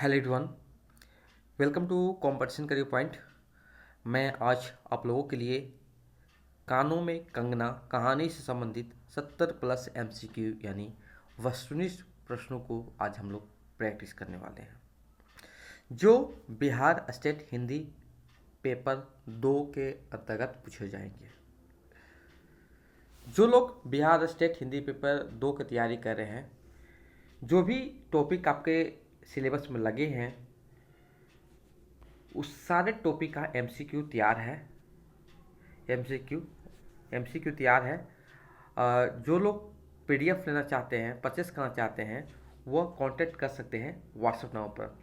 Hello everyone, welcome to Competition Career Point. मैं आज आप लोगों के लिए कानों में कंगना कहानी से संबंधित 70 प्लस एमसीक्यू यानी वस्तुनिष्ठ प्रश्नों को आज हम लोग प्रैक्टिस करने वाले हैं, जो बिहार स्टेट हिंदी पेपर 2 के अंतर्गत पूछे जाएंगे। जो लोग बिहार स्टेट हिंदी पेपर 2 की तैयारी कर रहे हैं, जो भी टॉपिक आपके सिलेबस में लगे हैं, उस सारे टॉपिक का एमसीक्यू तैयार है। एमसीक्यू तैयार है। जो लोग पीडीएफ लेना चाहते हैं, परचेस करना चाहते हैं, वो कांटेक्ट कर सकते हैं व्हाट्सएप नंबर पर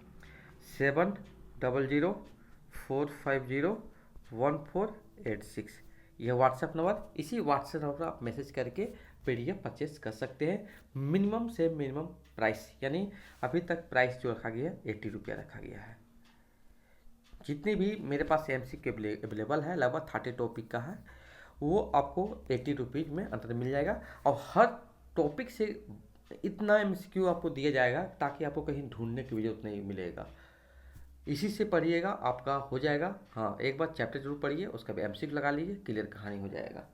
7000450148। यह व्हाट्सएप नंबर, इसी व्हाट्सएप नंबर पर आप मैसेज करके पीडीएफ परचेस कर सकते हैं। मिनिमम से मिनिमम प्राइस, यानी अभी तक प्राइस जो रखा गया है 80 रुपया रखा गया है। जितनी भी मेरे पास एमसीक्यू अवेलेबल है, लगभग 30 टॉपिक का है, वो आपको 80 रुपीज़ में अंतर मिल जाएगा। और हर टॉपिक से इतना एमसीक्यू आपको दिया जाएगा ताकि आपको कहीं ढूंढने की जरूरत नहीं मिलेगा। इसी से पढ़िएगा, आपका हो जाएगा। हाँ, एक बार चैप्टर जरूर पढ़िए, उसका भी एमसीक्यू लगा लीजिए, क्लियर कहानी हो जाएगा।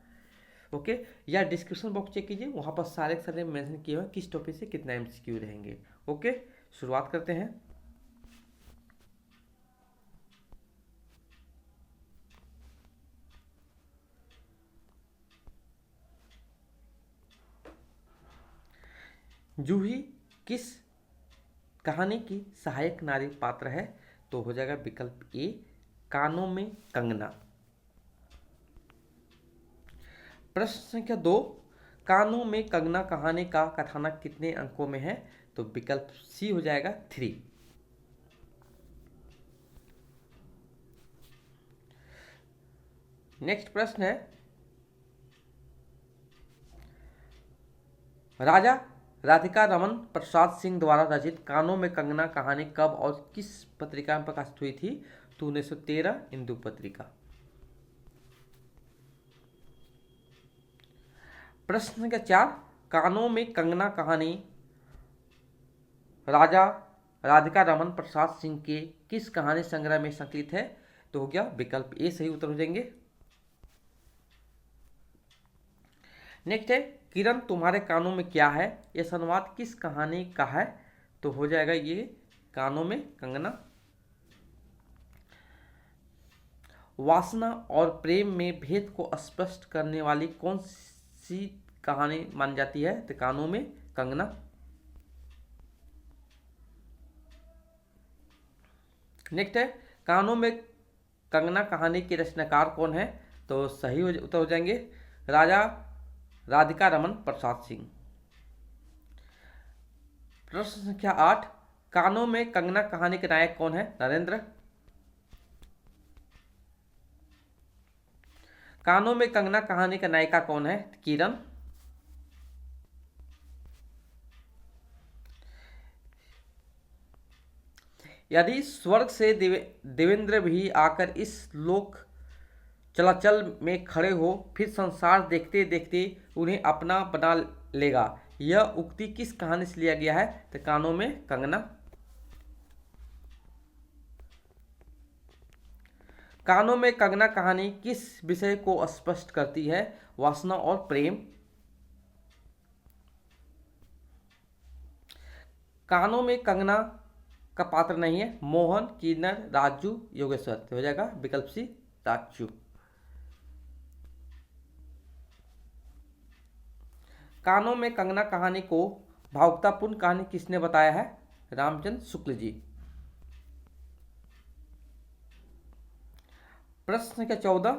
ओके, या डिस्क्रिप्शन बॉक्स चेक कीजिए, वहाँ पर सारे मेंशन किए हुए किस टॉपिक से कितना एमसीक्यू रहेंगे। ओके, शुरुआत करते हैं। जूही किस कहानी की सहायक नारी पात्र है? तो हो जाएगा विकल्प ए, कानों में कंगना। प्रश्न संख्या 2, कानों में कंगना कहानी का कथानक कितने अंकों में है? तो विकल्प सी हो जाएगा 3। नेक्स्ट प्रश्न है, राजा राधिका रमन प्रसाद सिंह द्वारा रचित कानों में कंगना कहानी कब और किस पत्रिका में प्रकाशित हुई थी? तो 1913 इंदु पत्रिका। प्रश्न संख्या 4, कानों में कंगना कहानी राजा राधिका रमन प्रसाद सिंह के किस कहानी संग्रह में संकलित है? तो हो गया विकल्प ए सही उत्तर हो जाएंगे। नेक्स्ट है, किरण तुम्हारे कानों में क्या है? यह संवाद किस कहानी का है? तो हो जाएगा ये कानों में कंगना। वासना और प्रेम में भेद को स्पष्ट करने वाली कौन सी कहानी मानी जाती है? तो कानों में कंगना। नेक्स्ट है, कानों में कंगना कहानी के रचनाकार कौन है? तो सही उत्तर हो जाएंगे राजा राधिका रमन प्रसाद सिंह। प्रश्न संख्या 8, कानों में कंगना कहानी के नायक कौन है? नरेंद्र। कानों में कंगना कहानी का नायिका कौन है? किरण। यदि स्वर्ग से देवेंद्र भी आकर इस लोक चलाचल में खड़े हो, फिर संसार देखते देखते उन्हें अपना बना लेगा, यह उक्ति किस कहानी से लिया गया है? तो कानों में कंगना। कानों में कंगना कहानी किस विषय को स्पष्ट करती है? वासना और प्रेम। कानों में कंगना का पात्र नहीं है मोहन, किन्नर, राजू, योगेश्वर। तो हो जाएगा विकल्प सी राजू। कानों में कंगना कहानी को भावुकतापूर्ण कहानी किसने बताया है? रामचंद्र शुक्ल जी। प्रश्न संख्या 14,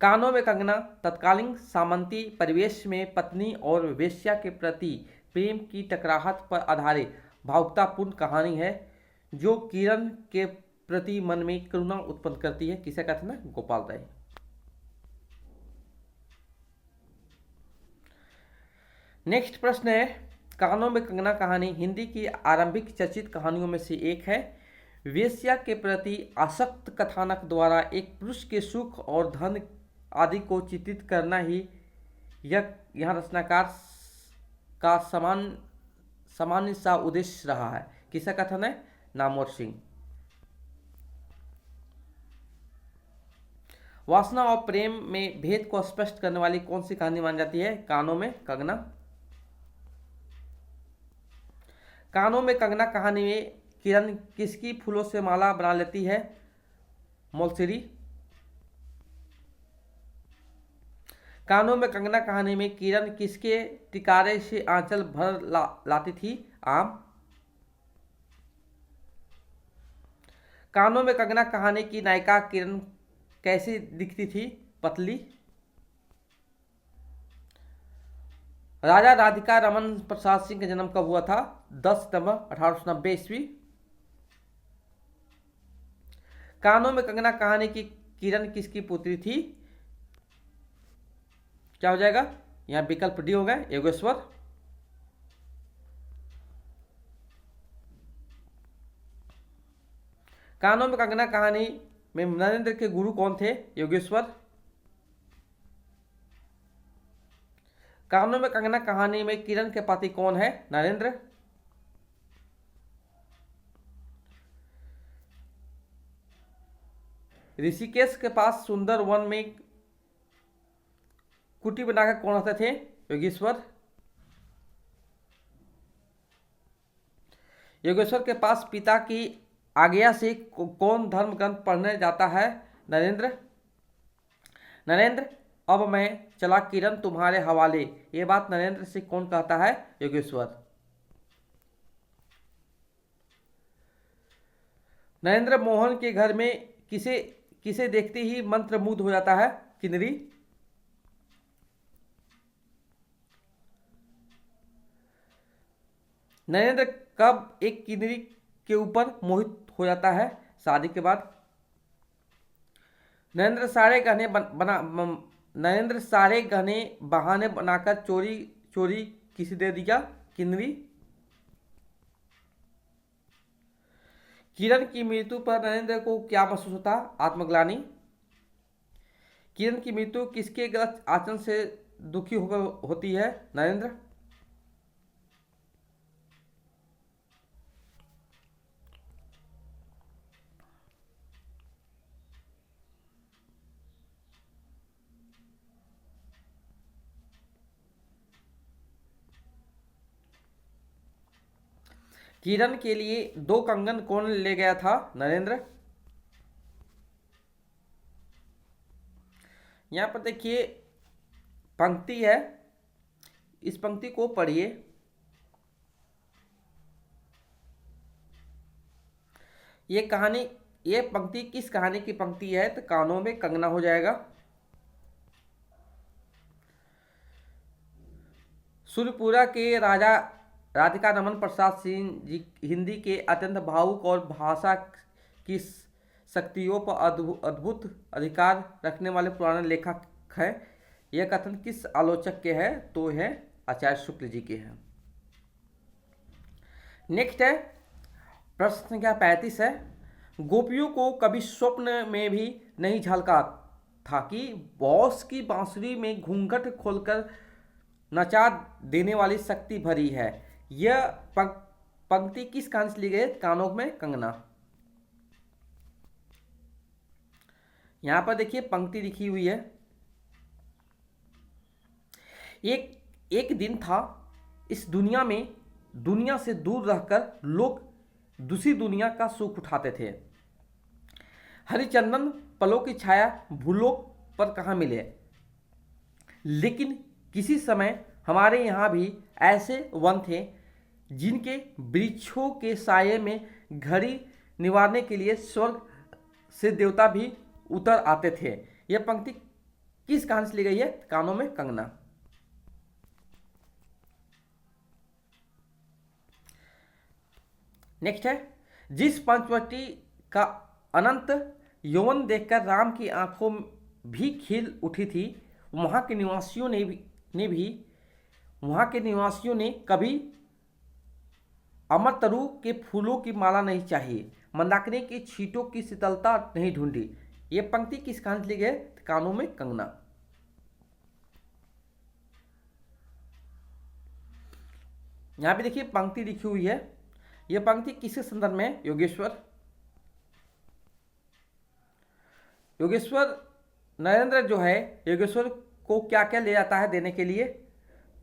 कानों में कंगना तत्कालीन सामंती परिवेश में पत्नी और वेश्या के प्रति प्रेम की टकराहट पर आधारित भावुकतापूर्ण कहानी है, जो किरण के प्रति मन में करुणा उत्पन्न करती है। किसे कहते हैं? गोपाल राय। नेक्स्ट प्रश्न है, कानों में कंगना कहानी हिंदी की आरंभिक चर्चित कहानियों में से एक है। वेश्या के प्रति आसक्त कथानक द्वारा एक पुरुष के सुख और धन आदि को चित्रित करना ही यहाँ रचनाकार का सामान्य सा उद्देश्य रहा है। किसका कथन है? नामवर सिंह। वासना और प्रेम में भेद को स्पष्ट करने वाली कौन सी कहानी मानी जाती है? कानों में कंगना। कानों में कंगना कहानी में किरण किसकी फूलों से माला बना लेती है? मौलसिरी। कानों में कंगना कहानी में किरण किसके टिकारे से आंचल भर लाती थी? आम। कानों में कंगना कहानी की नायिका किरण कैसी दिखती थी? पतली। राजा राधिका रमन प्रसाद सिंह का जन्म कब हुआ था? 10 सितंबर 1890 ईस्वी। कानों में कंगना कहानी की किरण किसकी पुत्री थी? क्या हो जाएगा? यहां विकल्प डी होगा, योगेश्वर। कानों में कंगना कहानी में नरेंद्र के गुरु कौन थे? योगेश्वर। कानों में कंगना कहानी में किरण के पति कौन है? नरेंद्र। ऋषिकेश के पास सुंदर वन में कुटी बनाकर कौन रहते थे? योगेश्वर। योगेश्वर के पास पिता की आज्ञा से कौन धर्म ग्रंथ पढ़ने जाता है? नरेंद्र। नरेंद्र, अब मैं चला किरण तुम्हारे हवाले, ये बात नरेंद्र से कौन कहता है? योगेश्वर। नरेंद्र मोहन के घर में किसे किसे देखते ही मंत्रमुग्ध हो जाता है? किन्नरी। नरेंद्र कब एक किन्नरी के ऊपर मोहित हो जाता है? शादी के बाद। नरेंद्र सारे गहने बहाने बनाकर चोरी चोरी किसे दे दिया? किन्नरी। किरण की मृत्यु पर नरेंद्र को क्या महसूस होता? आत्मग्लानि। किरण की मृत्यु किसके गलत आचरण से दुखी होकर होती है? नरेंद्र। किरण के लिए 2 कंगन कौन ले गया था? नरेंद्र। यहां पर देखिए पंक्ति है, इस पंक्ति को पढ़िए। ये पंक्ति किस कहानी की पंक्ति है? तो कानों में कंगना हो जाएगा। सूर्यपुरा के राजा राधिका रमन प्रसाद सिंह जी हिंदी के अत्यंत भावुक और भाषा की शक्तियों पर अद्भुत अधिकार रखने वाले पुराने लेखक हैं। यह कथन किस आलोचक के है? तो है आचार्य शुक्ल जी के हैं। नेक्स्ट है प्रश्न संख्या 35 है। गोपियों को कभी स्वप्न में भी नहीं झलका था कि बॉस की बांसुरी में घूंघट खोलकर नचा देने वाली शक्ति भरी है। यह पंक्ति किस कहानी से ली गई? कानों में कंगना। यहां पर देखिए पंक्ति लिखी हुई है। एक दिन था, इस दुनिया में दुनिया से दूर रहकर लोग दूसरी दुनिया का सुख उठाते थे। हरिचंदन पलों की छाया भूलोक पर कहाँ मिले, लेकिन किसी समय हमारे यहाँ भी ऐसे वन थे जिनके वृक्षों के साये में घड़ी निवारने के लिए स्वर्ग से देवता भी उतर आते थे। यह पंक्ति किस कहानी से ली गई है? कानों में कंगना। नेक्स्ट है, जिस पंचवटी का अनंत यौवन देखकर राम की आंखों भी खिल उठी थी, वहां के निवासियों ने कभी अमरतरु के फूलों की माला नहीं चाहिए, मंदाकिनी की छींटों की शीतलता नहीं ढूंढी। यह पंक्ति किस कहानी से ली गई? कानों में कंगना। यहां पे देखिए पंक्ति लिखी हुई है। यह पंक्ति किसके संदर्भ में है? योगेश्वर। योगेश्वर नरेंद्र जो है योगेश्वर को क्या क्या ले जाता है देने के लिए?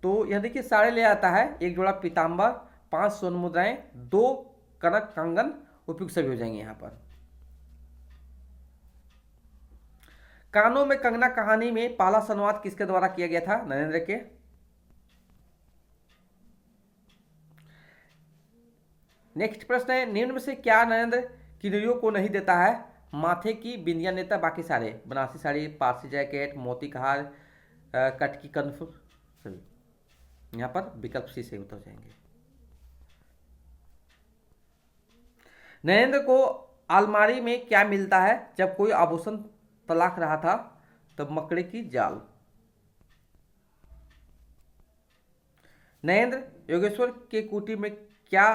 तो यह देखिए सारे ले आता है, एक जोड़ा पीताम्बर, 5 स्वर्ण मुद्राएं, 2 कनक कंगन, उपयुक्त सभी हो जाएंगे यहाँ पर। कानों में कंगना कहानी में पहला संवाद किसके द्वारा किया गया था? नरेंद्र के। नेक्स्ट प्रश्न है, निम्न में से क्या नरेंद्र किन्नरियों को नहीं देता है? माथे की बिंदिया नेता, बाकी सारे, बनारसी साड़ी, पारसी जैकेट, मोती का हार, कट की कनफ, सभी। यहाँ पर विकल्प सी से उत्तर हो जाएंगे। नरेंद्र को अलमारी में क्या मिलता है जब कोई आभूषण तलाक रहा था? तब मकड़े की जाल। नरेंद्र योगेश्वर के कुटीर में क्या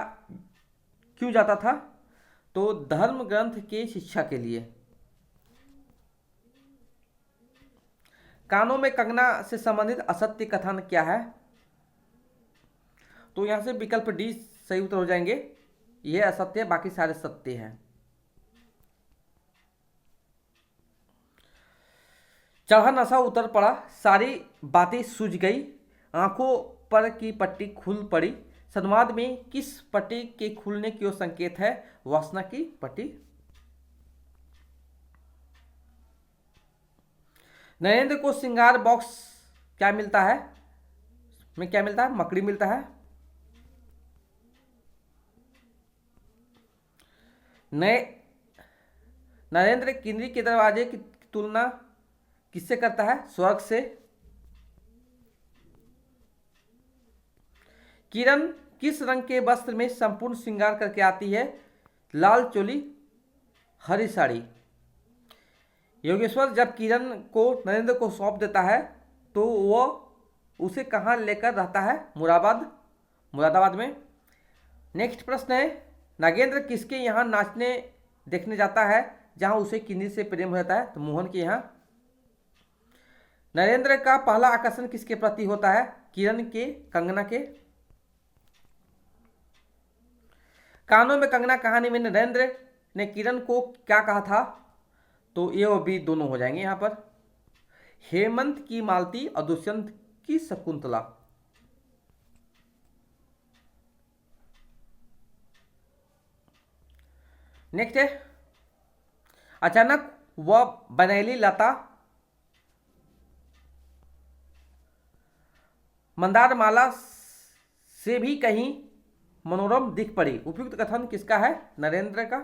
क्यों जाता था? तो धर्म ग्रंथ की शिक्षा के लिए। कानों में कंगना से संबंधित असत्य कथन क्या है? तो यहां से विकल्प डी सही उत्तर हो जाएंगे। यह असत्य है, बाकी सारे सत्य हैं। चढ़ा नशा उतर पड़ा, सारी बातें सूझ गई, आंखों पर की पट्टी खुल पड़ी। संवाद में किस पट्टी के खुलने की ओर संकेत है? वासना की पट्टी। नरेंद्र को श्रृंगार बॉक्स क्या मिलता है? में क्या मिलता है? मकड़ी मिलता है। नरेंद्र किन्नरी के दरवाजे की तुलना किससे करता है? स्वर्ग से। किरण किस रंग के वस्त्र में संपूर्ण श्रृंगार करके आती है? लाल चोली, हरी साड़ी। योगेश्वर जब किरण को नरेंद्र को सौंप देता है तो वह उसे कहाँ लेकर रहता है? मुरादाबाद में। नेक्स्ट प्रश्न है, नागेंद्र किसके यहाँ नाचने देखने जाता है जहां उसे किन्नी से प्रेम हो जाता है? तो मोहन के यहाँ। नरेंद्र का पहला आकर्षण किसके प्रति होता है? किरण के, कंगना के। कानों में कंगना कहानी में नरेंद्र ने किरण को क्या कहा था? तो ये और बी दोनों हो जाएंगे यहां पर। हेमंत की मालती और दुष्यंत की शकुंतला। नेक्स्ट है, अचानक वह बनैली लता मंदार माला से भी कहीं मनोरम दिख पड़ी। उपयुक्त कथन किसका है? नरेंद्र का।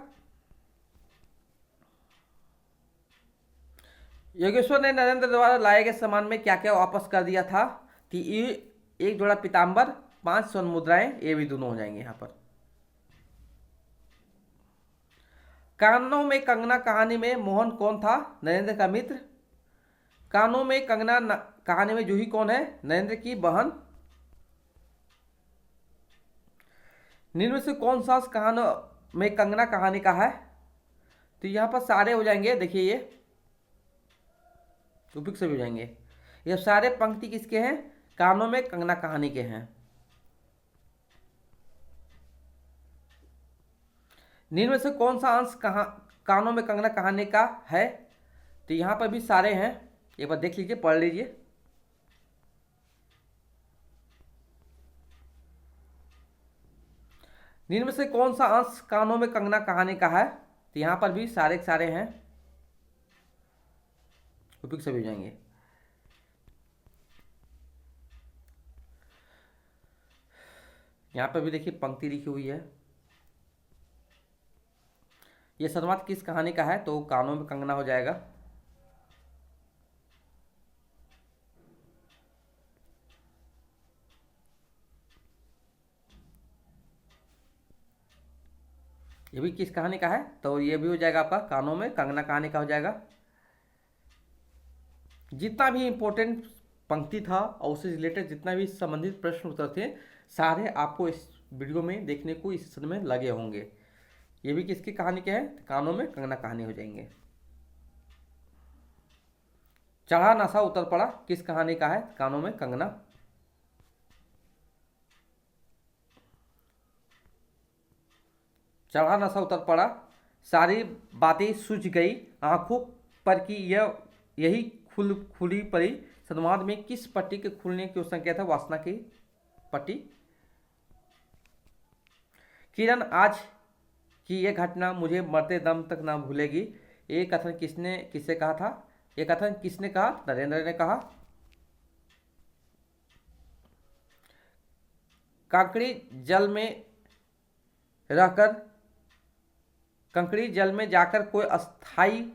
योगेश्वर ने नरेंद्र द्वारा लाए गए सामान में क्या क्या वापस कर दिया था? कि एक जोड़ा पीताम्बर, 5 स्वर्ण मुद्राएं, ये भी दोनों हो जाएंगे यहां पर। कानों में कंगना कहानी में मोहन कौन था? नरेंद्र का मित्र। कानों में कंगना कहानी में जूही कौन है? नरेंद्र की बहन। निम्न में से कौन सा कहानों में कंगना कहानी का है? तो यहां पर सारे हो जाएंगे, देखिए ये उपयुक्त सभी हो जाएंगे। ये सारे पंक्ति किसके हैं? कानों में कंगना कहानी के हैं। निम्न में से कौन सा अंश कानों में कंगना कहानी का है? तो यहां पर भी सारे हैं, एक बार देख लीजिए, पढ़ लीजिए। निम्न में से कौन सा अंश कानों में कंगना कहानी का है? तो यहां पर भी सारे सारे हैं, उपयुक्त सभी हो जाएंगे। यहां पर भी देखिए पंक्ति लिखी हुई है। यह संवाद किस कहानी का है? तो कानों में कंगना हो जाएगा। ये भी किस कहानी का है? तो ये भी हो जाएगा आपका कानों में कंगना कहानी का हो जाएगा। जितना भी इंपॉर्टेंट पंक्ति था और उससे रिलेटेड जितना भी संबंधित प्रश्न उत्तर थे, सारे आपको इस वीडियो में देखने को इस सेशन में लगे होंगे। ये भी किसकी कहानी के हैं? कानों में कंगना कहानी हो जाएंगे। चढ़ा नशा उतर पड़ा किस कहानी का है? कानों में कंगना। चढ़ा नशा उतर पड़ा, सारी बातें सूझ गई, आंखों पर की यही खुली पड़ी। संवाद में किस पट्टी के खुलने की संकेत है? वासना की पट्टी। किरण आज कि यह घटना मुझे मरते दम तक ना भूलेगी। ये कथन किससे कहा था? ये कथन किसने कहा? नरेंद्र ने कहा। कंकड़ी जल में रहकर, कंकड़ी जल में जाकर कोई अस्थाई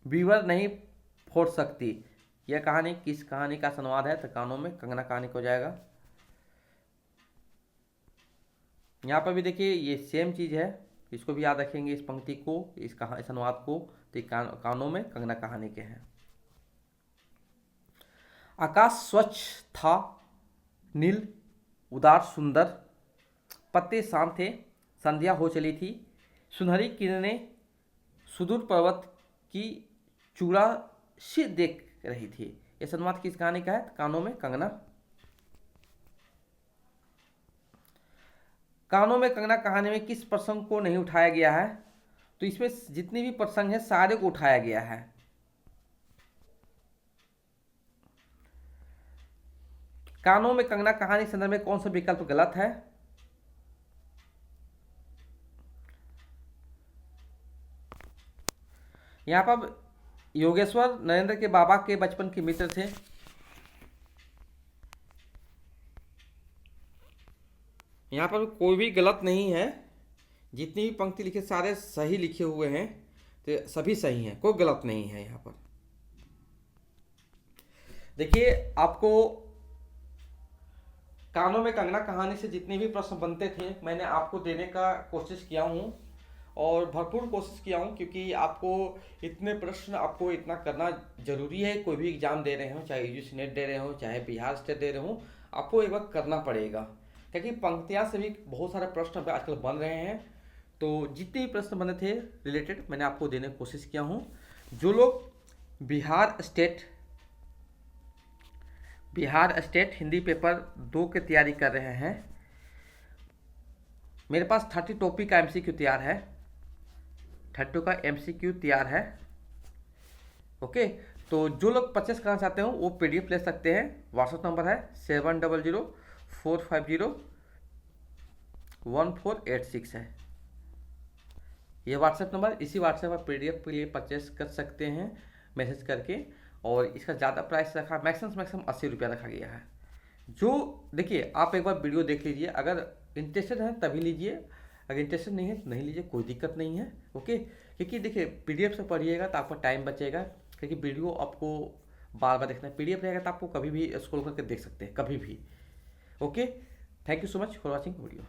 बीवर नहीं फोड़ सकती। यह कहानी किस कहानी का संवाद है? तो कानों में कंगना कहानी को जाएगा। यहाँ पर भी देखिए ये सेम चीज़ है, इसको भी याद रखेंगे, इस पंक्ति को, इस अनुवाद को। तो कानों में कंगना कहानी के हैं। आकाश स्वच्छ था, नील, उदार, सुंदर, पत्ते शांत थे, संध्या हो चली थी, सुनहरी किरणें सुदूर पर्वत की चूड़ा से देख रही थी। यह संवाद किस कहानी का है? कानों में कंगना। कानों में कंगना कहानी में किस प्रसंग को नहीं उठाया गया है? तो इसमें जितने भी प्रसंग हैं सारे को उठाया गया है। कानों में कंगना कहानी संदर्भ में कौन सा विकल्प गलत है? यहां पर योगेश्वर नरेंद्र के बाबा के बचपन के मित्र थे। यहाँ पर कोई भी गलत नहीं है, जितनी भी पंक्ति लिखे सारे सही लिखे हुए हैं, तो सभी सही हैं, कोई गलत नहीं है। यहाँ पर देखिए आपको कानों में कंगना कहानी से जितने भी प्रश्न बनते थे मैंने आपको देने का कोशिश किया हूँ, और भरपूर कोशिश किया हूँ, क्योंकि आपको इतने प्रश्न, आपको इतना करना जरूरी है। कोई भी एग्जाम दे रहे हो, चाहे यूजीसी नेट दे रहे हो, चाहे बिहार स्टेट दे रहे हो, आपको एक बार करना पड़ेगा, क्योंकि पंक्तियाँ से भी बहुत सारे प्रश्न आजकल बन रहे हैं। तो जितने भी प्रश्न बने थे रिलेटेड मैंने आपको देने की कोशिश किया हूँ। जो लोग बिहार स्टेट हिंदी पेपर 2 की तैयारी कर रहे हैं, मेरे पास 30 टॉपिक का MCQ तैयार है, 30 का MCQ तैयार है। ओके, तो जो लोग परचेस करना चाहते हो वो PDF ले सकते हैं। व्हाट्सएप नंबर है 7004501486 है ये व्हाट्सएप नंबर। इसी व्हाट्सएप पर PDF के लिए परचेस कर सकते हैं मैसेज करके, और इसका ज़्यादा प्राइस रखा, मैक्सिमम 80 रुपया रखा गया है। जो देखिए आप एक बार वीडियो देख लीजिए, अगर इंटरेस्टेड है तभी लीजिए, अगर इंटरेस्टेड नहीं है तो नहीं लीजिए, कोई दिक्कत नहीं है। ओके, क्योंकि देखिए PDF से पढ़िएगा तो आपका टाइम बचेगा, क्योंकि वीडियो आपको बार बार देखना है। PDF रहेगा तो आपको कभी भी स्क्रॉल करके देख सकते हैं, कभी भी। Okay, thank you so much for watching video.